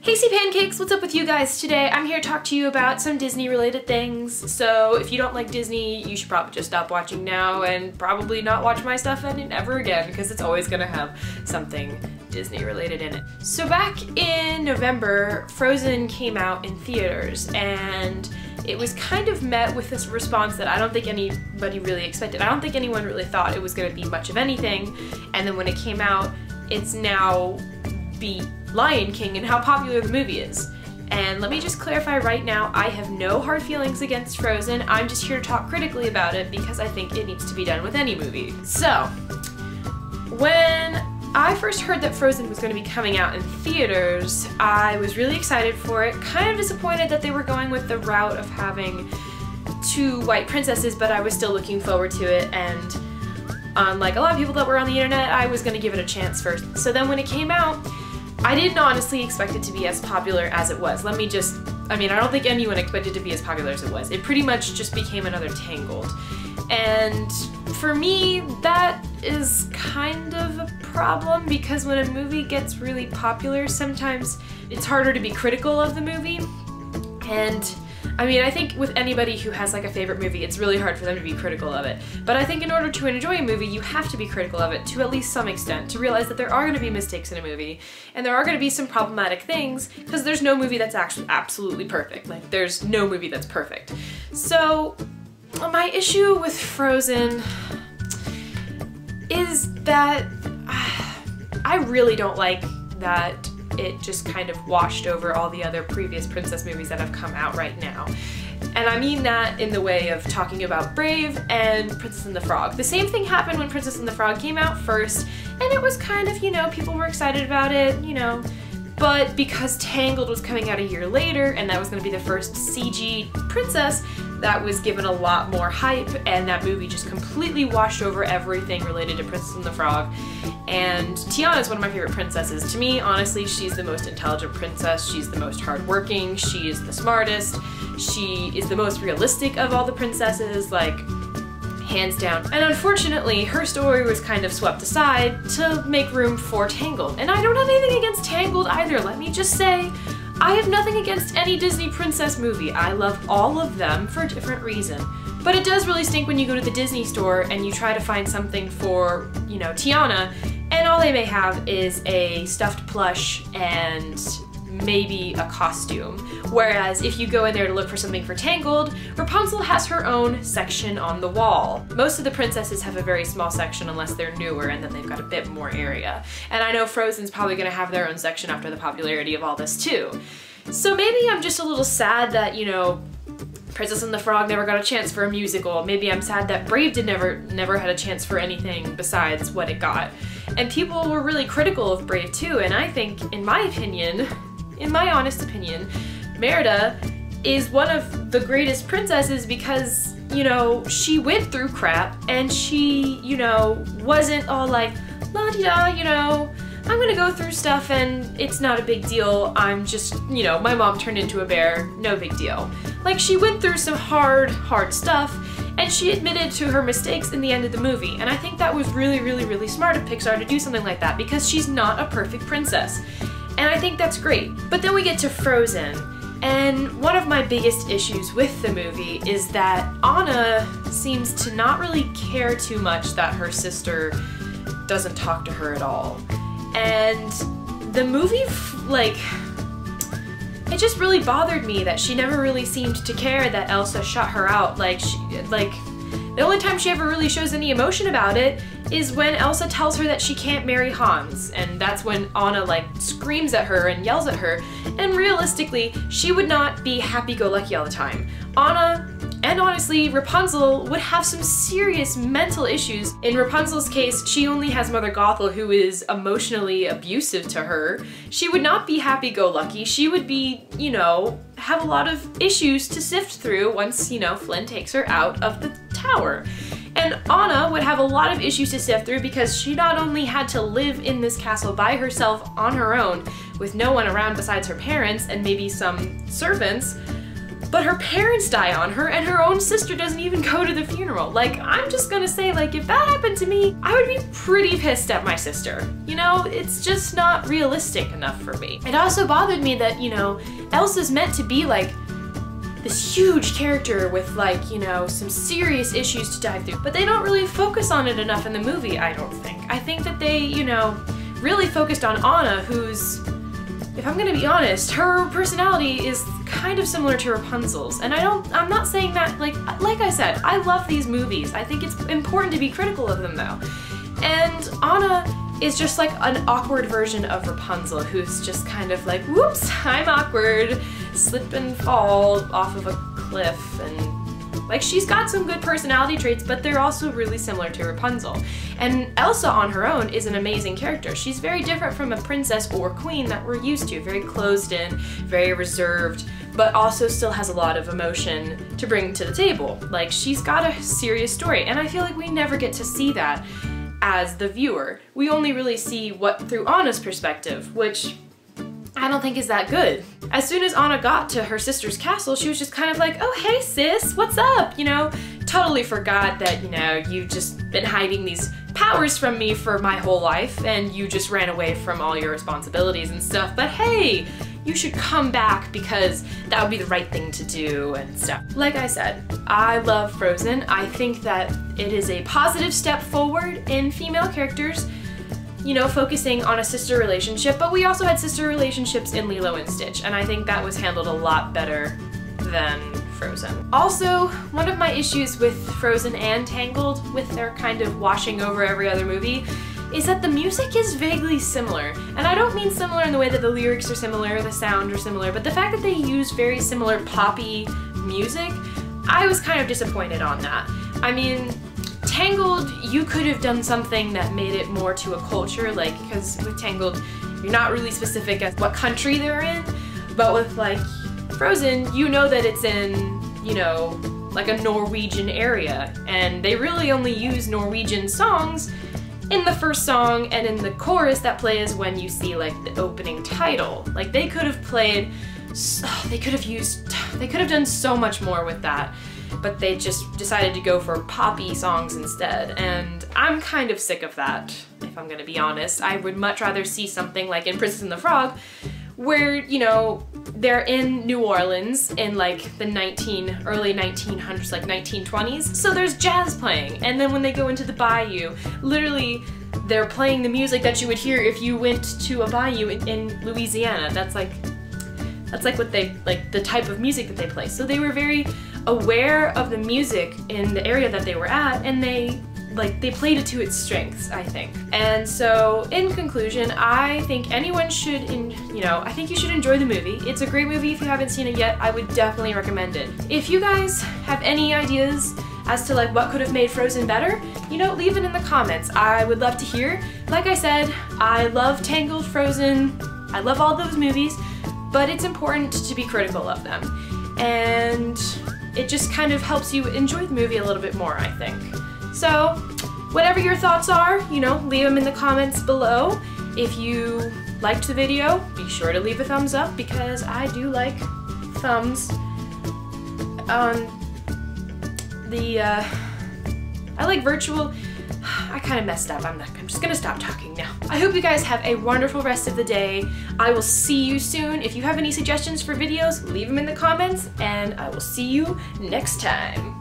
Hasty Pancakes, what's up with you guys today? I'm here to talk to you about some Disney related things. So if you don't like Disney, you should probably just stop watching now and probably not watch my stuff ever again, because it's always gonna have something Disney related in it. So back in November, Frozen came out in theaters, and it was kind of met with this response that I don't think anybody really expected. I don't think anyone really thought it was gonna be much of anything, and then when it came out, it's now beat Lion King and how popular the movie is. And let me just clarify right now, I have no hard feelings against Frozen. I'm just here to talk critically about it because I think it needs to be done with any movie. So, when I first heard that Frozen was going to be coming out in theaters, I was really excited for it, kind of disappointed that they were going with the route of having two white princesses, but I was still looking forward to it, and unlike a lot of people that were on the internet, I was going to give it a chance first. So then when it came out, I didn't honestly expect it to be as popular as it was. I don't think anyone expected it to be as popular as it was. It pretty much just became another Tangled. And for me, that is kind of a problem, because when a movie gets really popular, sometimes it's harder to be critical of the movie. And I think with anybody who has like a favorite movie, it's really hard for them to be critical of it. But I think in order to enjoy a movie, you have to be critical of it to at least some extent, to realize that there are going to be mistakes in a movie, and there are going to be some problematic things, because there's no movie that's actually absolutely perfect. Like, there's no movie that's perfect. So, my issue with Frozen is that I really don't like that it just kind of washed over all the other previous princess movies that have come out right now. And I mean that in the way of talking about Brave and Princess and the Frog. The same thing happened when Princess and the Frog came out first, and it was kind of, people were excited about it, but because Tangled was coming out a year later, and that was going to be the first CG princess, that was given a lot more hype, and that movie just completely washed over everything related to Princess and the Frog. And Tiana is one of my favorite princesses. To me, honestly, she's the most intelligent princess, she's the most hardworking, she is the smartest, she is the most realistic of all the princesses, like, hands down. And unfortunately, her story was kind of swept aside to make room for Tangled. And I don't have anything against Tangled either, let me just say. I have nothing against any Disney princess movie. I love all of them for a different reason. But it does really stink when you go to the Disney store and you try to find something for, Tiana, and all they may have is a stuffed plush and maybe a costume. Whereas if you go in there to look for something for Tangled, Rapunzel has her own section on the wall. Most of the princesses have a very small section unless they're newer, and then they've got a bit more area. And I know Frozen's probably gonna have their own section after the popularity of all this too. So maybe I'm just a little sad that, Princess and the Frog never got a chance for a musical. Maybe I'm sad that Brave never had a chance for anything besides what it got. And people were really critical of Brave too, and I think, in my honest opinion, Merida is one of the greatest princesses because, she went through crap, and she, wasn't all like, la-di-da, I'm gonna go through stuff and it's not a big deal, I'm just, my mom turned into a bear, no big deal. Like, she went through some hard stuff, and she admitted to her mistakes in the end of the movie, and I think that was really, really, really smart of Pixar to do something like that, because she's not a perfect princess. And I think that's great. But then we get to Frozen, and one of my biggest issues with the movie is that Anna seems to not really care too much that her sister doesn't talk to her at all. And the movie, it just really bothered me that she never really seemed to care that Elsa shut her out. The only time she ever really shows any emotion about it is when Elsa tells her that she can't marry Hans, and that's when Anna screams at her and yells at her, and realistically, she would not be happy-go-lucky all the time. Anna, and honestly, Rapunzel would have some serious mental issues. In Rapunzel's case, she only has Mother Gothel, who is emotionally abusive to her. She would not be happy-go-lucky. She would be, have a lot of issues to sift through once, Flynn takes her out of the tower. And Anna would have a lot of issues to sift through because she not only had to live in this castle by herself on her own with no one around besides her parents and maybe some servants, but her parents die on her and her own sister doesn't even go to the funeral. Like, I'm just gonna say, like, if that happened to me, I would be pretty pissed at my sister. You know, it's just not realistic enough for me. It also bothered me that, you know, Elsa's meant to be like this huge character with, like, you know, some serious issues to dive through, but they don't really focus on it enough in the movie, I don't think. I think that they, you know, really focused on Anna, who's, if I'm gonna be honest, her personality is kind of similar to Rapunzel's. And I'm not saying that, like I said, I love these movies. I think it's important to be critical of them though. And Anna is just like an awkward version of Rapunzel, who's just kind of like, whoops, I'm awkward, slip and fall off of a cliff, and like, she's got some good personality traits, but they're also really similar to Rapunzel. And Elsa on her own is an amazing character. She's very different from a princess or queen that we're used to. Very closed in, very reserved, but also still has a lot of emotion to bring to the table. Like, she's got a serious story, and I feel like we never get to see that as the viewer. We only really see what through Anna's perspective, which I don't think is that good. As soon as Anna got to her sister's castle, she was just kind of like, oh, hey sis, what's up? You know, totally forgot that, you know, you've just been hiding these powers from me for my whole life and you just ran away from all your responsibilities and stuff, but hey, you should come back because that would be the right thing to do and stuff. Like I said, I love Frozen. I think that it is a positive step forward in female characters, you know, focusing on a sister relationship, but we also had sister relationships in Lilo and Stitch, and I think that was handled a lot better than Frozen. Also, one of my issues with Frozen and Tangled, with their kind of washing over every other movie, is that the music is vaguely similar. And I don't mean similar in the way that the lyrics are similar, the sound are similar, but the fact that they use very similar poppy music, I was kind of disappointed on that. I mean, Tangled, you could have done something that made it more to a culture, like, because with Tangled, you're not really specific as what country they're in, but with, like, Frozen, you know that it's in, you know, like a Norwegian area, and they really only use Norwegian songs in the first song and in the chorus that plays when you see, like, the opening title. Like, they could have played, they could have done so much more with that, but they just decided to go for poppy songs instead, and I'm kind of sick of that, if I'm gonna be honest. I would much rather see something like in Princess and the Frog, where, you know, they're in New Orleans in like the early 1900s, like 1920s, so there's jazz playing, and then when they go into the bayou, literally they're playing the music that you would hear if you went to a bayou in Louisiana. That's like what they, like, the type of music that they play. So they were very aware of the music in the area that they were at, and they played it to its strengths, I think. And so, in conclusion, I think anyone should, I think you should enjoy the movie. It's a great movie. If you haven't seen it yet, I would definitely recommend it. If you guys have any ideas as to, like, what could have made Frozen better, you know, leave it in the comments. I would love to hear. Like I said, I love Tangled, Frozen, I love all those movies, but it's important to be critical of them. And it just kind of helps you enjoy the movie a little bit more, I think. So, whatever your thoughts are, you know, leave them in the comments below. If you liked the video, be sure to leave a thumbs up, because I do like thumbs on the, I like virtual. I kind of messed up. I'm just gonna stop talking now. I hope you guys have a wonderful rest of the day. I will see you soon. If you have any suggestions for videos, leave them in the comments, and I will see you next time.